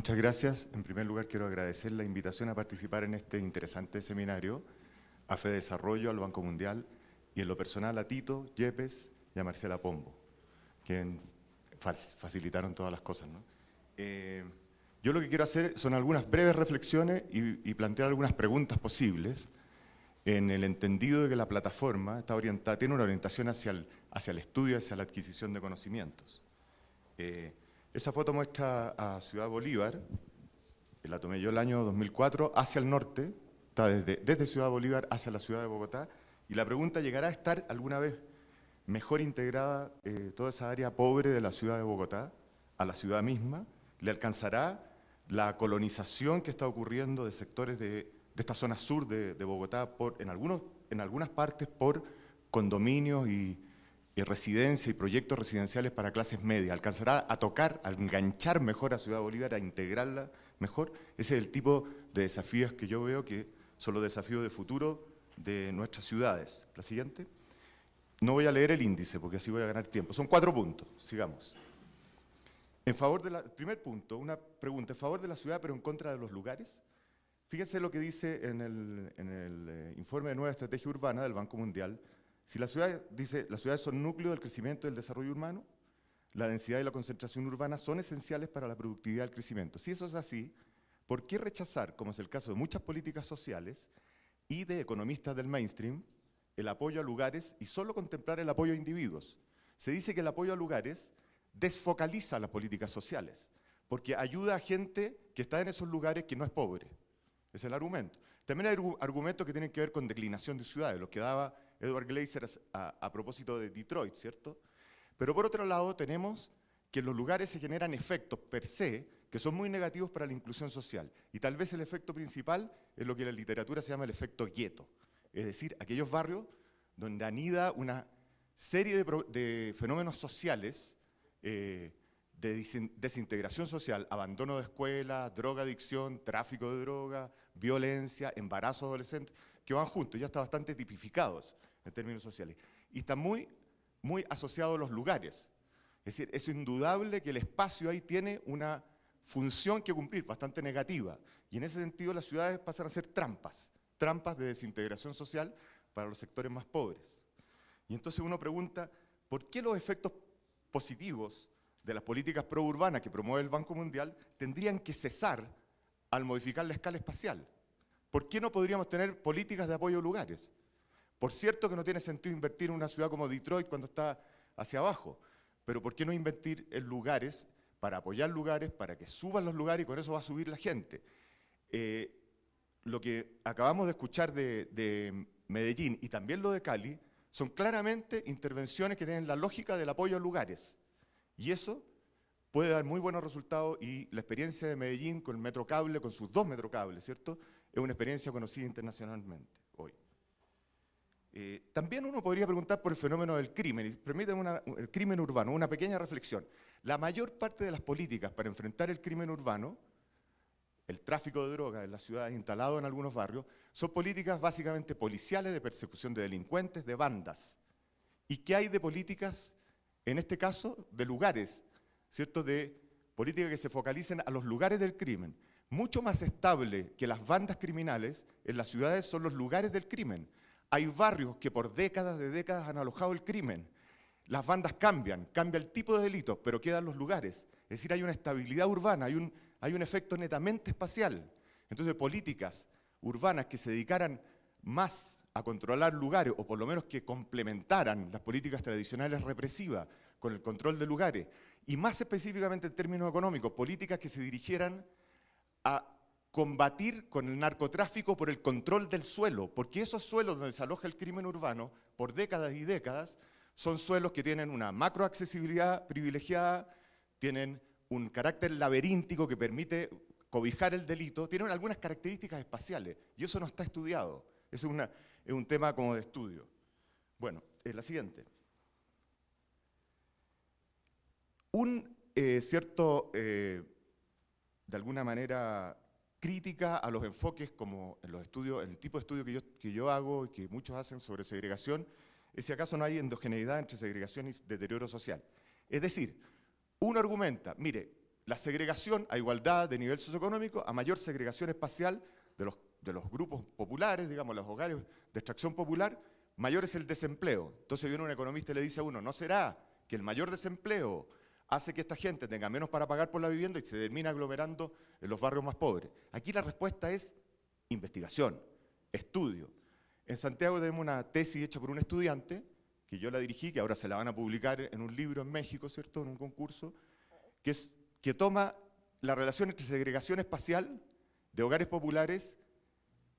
Muchas gracias. En primer lugar, quiero agradecer la invitación a participar en este interesante seminario, a Fede Desarrollo, al Banco Mundial y en lo personal a Tito, Yepes y a Marcela Pombo, quien facilitaron todas las cosas, ¿no? Yo lo que quiero hacer son algunas breves reflexiones y plantear algunas preguntas posibles en el entendido de que la plataforma está orientada, tiene una orientación hacia el estudio, hacia la adquisición de conocimientos. Esa foto muestra a Ciudad Bolívar, que la tomé yo el año 2004, hacia el norte, está desde Ciudad Bolívar hacia la ciudad de Bogotá, y la pregunta: ¿llegará a estar alguna vez mejor integrada toda esa área pobre de la ciudad de Bogotá a la ciudad misma? ¿Le alcanzará la colonización que está ocurriendo de sectores de esta zona sur de Bogotá, en algunas partes por condominios y residencias y proyectos residenciales para clases medias? ¿Alcanzará a tocar, a enganchar mejor a Ciudad Bolívar, a integrarla mejor? Ese es el tipo de desafíos que yo veo que son los desafíos de futuro de nuestras ciudades. La siguiente. No voy a leer el índice porque así voy a ganar tiempo. Son 4 puntos, sigamos. Primer punto, una pregunta: ¿en favor de la ciudad pero en contra de los lugares? Fíjense lo que dice en el informe de nueva estrategia urbana del Banco Mundial. Si la ciudad dice, las ciudades son núcleo del crecimiento y del desarrollo urbano, la densidad y la concentración urbana son esenciales para la productividad y el crecimiento. Si eso es así, ¿por qué rechazar, como es el caso de muchas políticas sociales y de economistas del mainstream, el apoyo a lugares y solo contemplar el apoyo a individuos? Se dice que el apoyo a lugares desfocaliza las políticas sociales, porque ayuda a gente que está en esos lugares que no es pobre. Es el argumento. También hay argumentos que tienen que ver con declinación de ciudades, los que daba Edward Glaeser a propósito de Detroit, ¿cierto? Pero por otro lado tenemos que en los lugares se generan efectos per se que son muy negativos para la inclusión social. Y tal vez el efecto principal es lo que en la literatura se llama el efecto gueto. Es decir, aquellos barrios donde anida una serie de fenómenos sociales, de desintegración social, abandono de escuelas, drogadicción, tráfico de droga, violencia, embarazo adolescente, que van juntos, ya están bastante tipificados en términos sociales. Y están muy asociados a los lugares. Es decir, es indudable que el espacio ahí tiene una función que cumplir, bastante negativa. Y en ese sentido las ciudades pasan a ser trampas de desintegración social para los sectores más pobres. Y entonces uno pregunta, ¿por qué los efectos positivos de las políticas prourbanas que promueve el Banco Mundial tendrían que cesar al modificar la escala espacial? ¿Por qué no podríamos tener políticas de apoyo a lugares? Por cierto que no tiene sentido invertir en una ciudad como Detroit cuando está hacia abajo, pero ¿por qué no invertir en lugares para apoyar lugares, para que suban los lugares y con eso va a subir la gente? Lo que acabamos de escuchar de Medellín y también lo de Cali son claramente intervenciones que tienen la lógica del apoyo a lugares. Y eso puede dar muy buenos resultados, y la experiencia de Medellín con el Metrocable, con sus 2 Metrocables, ¿cierto?, es una experiencia conocida internacionalmente hoy. También uno podría preguntar por el fenómeno del crimen, y permítanme el crimen urbano, una pequeña reflexión. La mayor parte de las políticas para enfrentar el crimen urbano, el tráfico de drogas en las ciudades instalado en algunos barrios, son políticas básicamente policiales de persecución de delincuentes, de bandas. ¿Y qué hay de políticas, en este caso, de lugares, ¿cierto?, de políticas que se focalicen a los lugares del crimen? Mucho más estable que las bandas criminales en las ciudades son los lugares del crimen. Hay barrios que por décadas han alojado el crimen. Las bandas cambia el tipo de delitos, pero quedan los lugares. Es decir, hay una estabilidad urbana, hay un efecto netamente espacial. Entonces, políticas urbanas que se dedicaran más a controlar lugares, o por lo menos que complementaran las políticas tradicionales represivas con el control de lugares, y más específicamente en términos económicos, políticas que se dirigieran a combatir con el narcotráfico por el control del suelo, porque esos suelos donde se aloja el crimen urbano por décadas y décadas son suelos que tienen una macroaccesibilidad privilegiada, tienen un carácter laberíntico que permite cobijar el delito, tienen algunas características espaciales, y eso no está estudiado. Eso es un tema como de estudio. Bueno, la siguiente. De alguna manera, crítica a los enfoques como en los estudios, en el tipo de estudio que yo hago y que muchos hacen sobre segregación, es si acaso no hay endogeneidad entre segregación y deterioro social. Es decir, uno argumenta, mire, la segregación a igualdad de nivel socioeconómico, a mayor segregación espacial de los grupos populares, digamos, los hogares de extracción popular, mayor es el desempleo. Entonces viene un economista y le dice a uno, ¿no será que el mayor desempleo hace que esta gente tenga menos para pagar por la vivienda y se termina aglomerando en los barrios más pobres? Aquí la respuesta es investigación, estudio. En Santiago tenemos una tesis hecha por un estudiante, que yo la dirigí, que ahora se la van a publicar en un libro en México, ¿cierto?, en un concurso, que toma la relación entre segregación espacial de hogares populares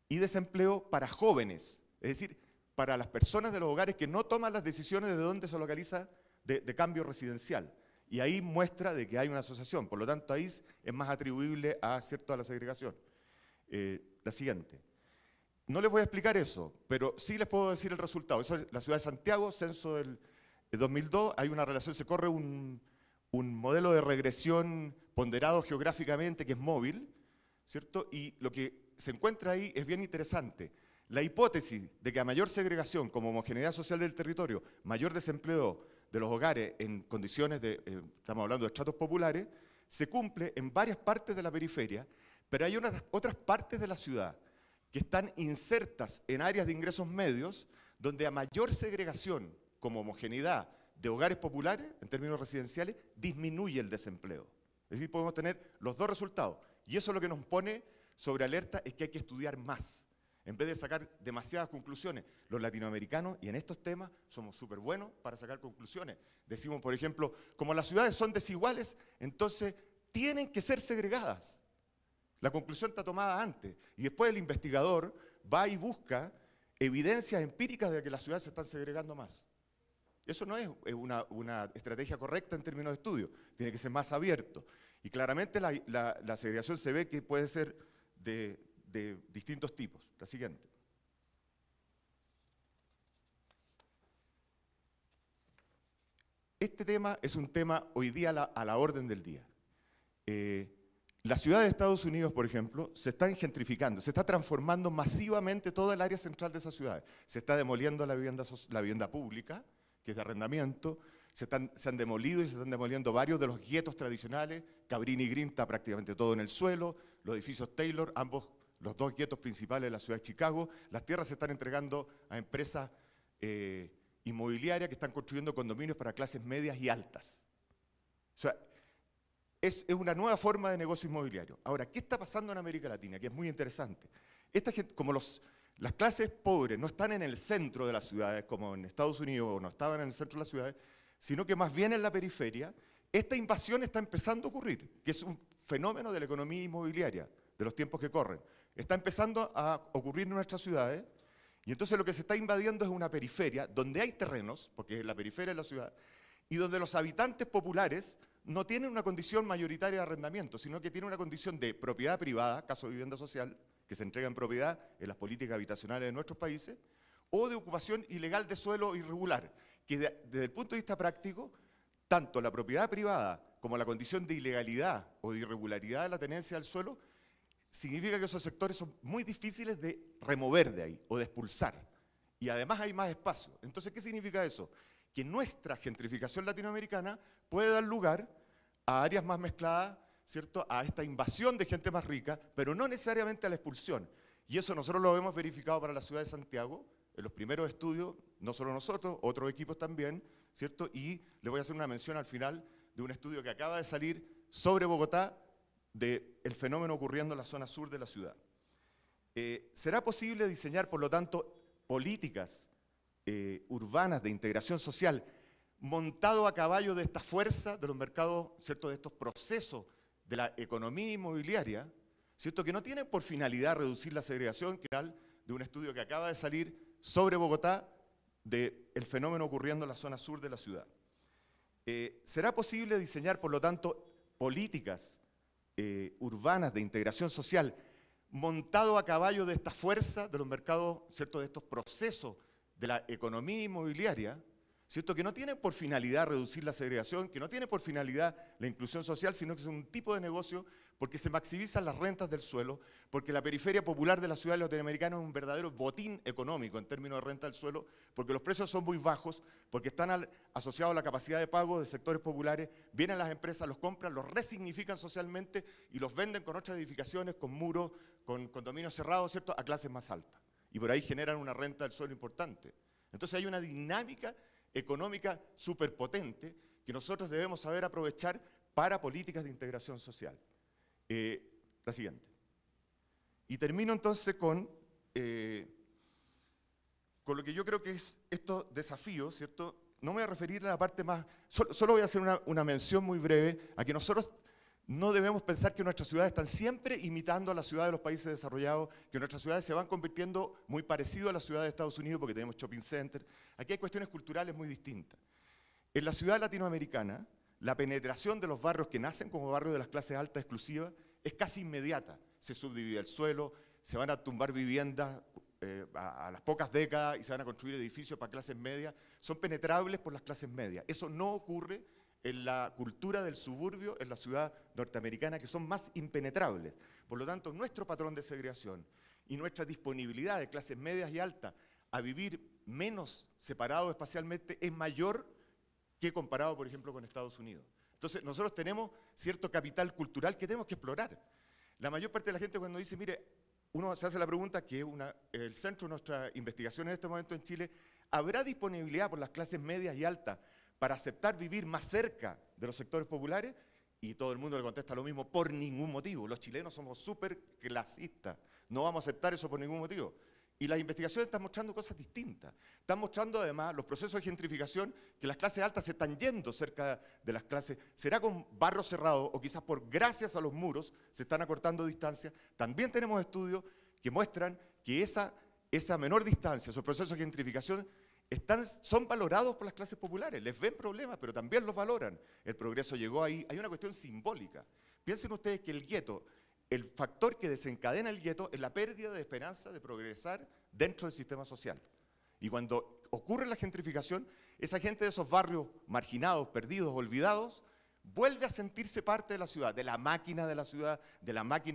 y desempleo para jóvenes, es decir, para las personas de los hogares que no toman las decisiones de dónde se localiza de cambio residencial. Y ahí muestra de que hay una asociación, por lo tanto ahí es más atribuible a la segregación. La siguiente. No les voy a explicar eso, pero sí les puedo decir el resultado. Eso es la ciudad de Santiago, censo del 2002, hay una relación, se corre un modelo de regresión ponderado geográficamente que es móvil, ¿cierto? Y lo que se encuentra ahí es bien interesante. La hipótesis de que a mayor segregación como homogeneidad social del territorio, mayor desempleo de los hogares en condiciones de, estamos hablando de estratos populares, se cumple en varias partes de la periferia, pero hay otras partes de la ciudad que están insertas en áreas de ingresos medios, donde a mayor segregación como homogeneidad de hogares populares, en términos residenciales, disminuye el desempleo. Es decir, podemos tener los dos resultados. Y eso lo que nos pone sobre alerta es que hay que estudiar más, en vez de sacar demasiadas conclusiones. Los latinoamericanos, y en estos temas, somos súper buenos para sacar conclusiones. Decimos, por ejemplo, como las ciudades son desiguales, entonces tienen que ser segregadas. La conclusión está tomada antes. Y después el investigador va y busca evidencias empíricas de que las ciudades se están segregando más. Eso no es una estrategia correcta en términos de estudio. Tiene que ser más abierto. Y claramente la segregación se ve que puede ser de distintos tipos. La siguiente. Este tema es un tema hoy día a la orden del día. Las ciudades de Estados Unidos, por ejemplo, se están gentrificando, se está transformando masivamente toda el área central de esas ciudades. Se está demoliendo la vivienda pública, que es de arrendamiento, se han demolido y se están demoliendo varios de los guetos tradicionales. Cabrini Green está prácticamente todo en el suelo, los edificios Taylor, los dos guetos principales de la ciudad de Chicago. Las tierras se están entregando a empresas inmobiliarias que están construyendo condominios para clases medias y altas. O sea, es una nueva forma de negocio inmobiliario. Ahora, ¿qué está pasando en América Latina? Que es muy interesante. Esta gente, como las clases pobres no están en el centro de las ciudades, como en Estados Unidos, o no estaban en el centro de las ciudades, sino que más bien en la periferia, esta invasión está empezando a ocurrir, que es un fenómeno de la economía inmobiliaria, de los tiempos que corren. Está empezando a ocurrir en nuestras ciudades, y entonces lo que se está invadiendo es una periferia, donde hay terrenos, porque es la periferia de la ciudad, y donde los habitantes populares no tienen una condición mayoritaria de arrendamiento, sino que tienen una condición de propiedad privada, caso de vivienda social, que se entrega en propiedad en las políticas habitacionales de nuestros países, o de ocupación ilegal de suelo irregular, que desde el punto de vista práctico, tanto la propiedad privada como la condición de ilegalidad o de irregularidad de la tenencia del suelo, significa que esos sectores son muy difíciles de remover de ahí o de expulsar. Y además hay más espacio. Entonces, ¿qué significa eso? Que nuestra gentrificación latinoamericana puede dar lugar a áreas más mezcladas, ¿cierto?, a esta invasión de gente más rica, pero no necesariamente a la expulsión. Y eso nosotros lo hemos verificado para la ciudad de Santiago, en los primeros estudios, no solo nosotros, otros equipos también, ¿cierto? Y le voy a hacer una mención al final de un estudio que acaba de salir sobre Bogotá, del fenómeno ocurriendo en la zona sur de la ciudad. ¿Será posible diseñar, por lo tanto, políticas urbanas de integración social montado a caballo de esta fuerza de los mercados, ¿cierto?, de estos procesos de la economía inmobiliaria, ¿cierto?, que no tienen por finalidad reducir la segregación, que era de un estudio que acaba de salir sobre Bogotá, del fenómeno ocurriendo en la zona sur de la ciudad? ¿Será posible diseñar, por lo tanto, políticas urbanas de integración social montado a caballo de esta fuerza de los mercados, ¿cierto?, de estos procesos de la economía inmobiliaria, ¿cierto? Que no tiene por finalidad reducir la segregación, que no tiene por finalidad la inclusión social, sino que es un tipo de negocio porque se maximizan las rentas del suelo, porque la periferia popular de la ciudad latinoamericana es un verdadero botín económico en términos de renta del suelo, porque los precios son muy bajos, porque están asociados a la capacidad de pago de sectores populares, vienen las empresas, los compran, los resignifican socialmente y los venden con otras edificaciones, con muros, con condominios cerrados, ¿cierto?, a clases más altas. Y por ahí generan una renta del suelo importante. Entonces hay una dinámica económica superpotente que nosotros debemos saber aprovechar para políticas de integración social. La siguiente. Y termino entonces con lo que yo creo que es estos desafíos, ¿cierto? No me voy a referir a la parte más, solo voy a hacer una mención muy breve a que nosotros no debemos pensar que nuestras ciudades están siempre imitando a las ciudades de los países desarrollados, que nuestras ciudades se van convirtiendo muy parecido a las ciudades de Estados Unidos porque tenemos shopping center. Aquí hay cuestiones culturales muy distintas. En la ciudad latinoamericana, la penetración de los barrios que nacen como barrios de las clases altas exclusivas es casi inmediata. Se subdivide el suelo, se van a tumbar viviendas a las pocas décadas y se van a construir edificios para clases medias. Son penetrables por las clases medias. Eso no ocurre en la cultura del suburbio, en la ciudad norteamericana, que son más impenetrables. Por lo tanto, nuestro patrón de segregación y nuestra disponibilidad de clases medias y altas a vivir menos separados espacialmente es mayor que comparado, por ejemplo, con Estados Unidos. Entonces, nosotros tenemos cierto capital cultural que tenemos que explorar. La mayor parte de la gente cuando dice, mire, uno se hace la pregunta, que es el centro de nuestra investigación en este momento en Chile, ¿habrá disponibilidad por las clases medias y altas para aceptar vivir más cerca de los sectores populares? Y todo el mundo le contesta lo mismo, por ningún motivo. Los chilenos somos súper clasistas, no vamos a aceptar eso por ningún motivo. Y las investigaciones están mostrando cosas distintas. Están mostrando además los procesos de gentrificación, que las clases altas se están yendo cerca de las clases. Será con barrio cerrado o quizás por gracias a los muros se están acortando distancias. También tenemos estudios que muestran que esa menor distancia, esos procesos de gentrificación, son valorados por las clases populares. Les ven problemas, pero también los valoran. El progreso llegó ahí. Hay una cuestión simbólica. Piensen ustedes que el gueto, el factor que desencadena el gueto es la pérdida de esperanza de progresar dentro del sistema social. Y cuando ocurre la gentrificación, esa gente de esos barrios marginados, perdidos, olvidados, vuelve a sentirse parte de la ciudad, de la máquina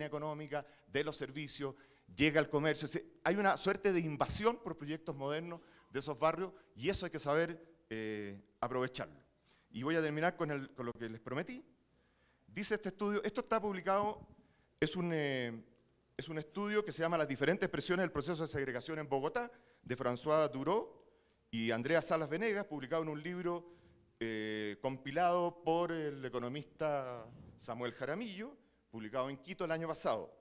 económica, de los servicios, llega al comercio. Hay una suerte de invasión por proyectos modernos de esos barrios y eso hay que saber aprovecharlo. Y voy a terminar con lo que les prometí. Dice este estudio, esto está publicado. Es un estudio que se llama Las diferentes expresiones del proceso de segregación en Bogotá, de François Dureau y Andrea Salas Venegas, publicado en un libro compilado por el economista Samuel Jaramillo, publicado en Quito el año pasado.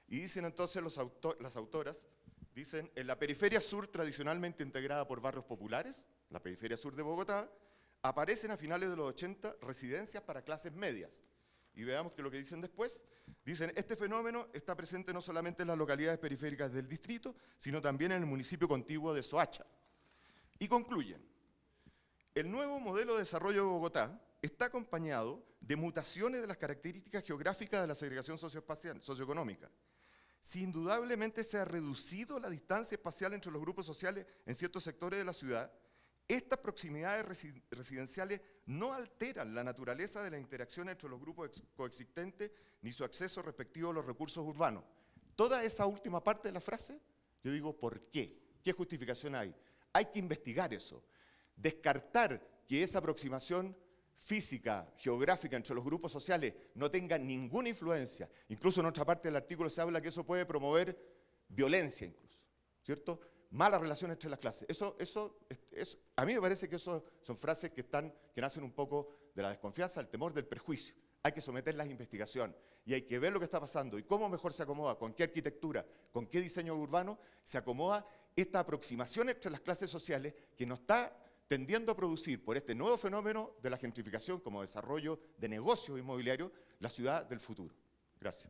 Y dicen entonces las autoras, dicen, en la periferia sur tradicionalmente integrada por barrios populares, la periferia sur de Bogotá, aparecen a finales de los 80 residencias para clases medias. Y veamos que lo que dicen después. Dicen, este fenómeno está presente no solamente en las localidades periféricas del distrito, sino también en el municipio contiguo de Soacha. Y concluyen, el nuevo modelo de desarrollo de Bogotá está acompañado de mutaciones de las características geográficas de la segregación socioeconómica. Si indudablemente se ha reducido la distancia espacial entre los grupos sociales en ciertos sectores de la ciudad, estas proximidades residenciales no alteran la naturaleza de la interacción entre los grupos coexistentes ni su acceso respectivo a los recursos urbanos. Toda esa última parte de la frase, yo digo, ¿por qué? ¿Qué justificación hay? Hay que investigar eso. Descartar que esa aproximación física, geográfica entre los grupos sociales no tenga ninguna influencia. Incluso en otra parte del artículo se habla que eso puede promover violencia incluso, ¿cierto? Malas relaciones entre las clases. A mí me parece que eso son frases que nacen un poco de la desconfianza, del temor, del perjuicio. Hay que someterlas a investigación y hay que ver lo que está pasando y cómo mejor se acomoda, con qué arquitectura, con qué diseño urbano se acomoda esta aproximación entre las clases sociales que nos está tendiendo a producir por este nuevo fenómeno de la gentrificación como desarrollo de negocios inmobiliarios la ciudad del futuro. Gracias.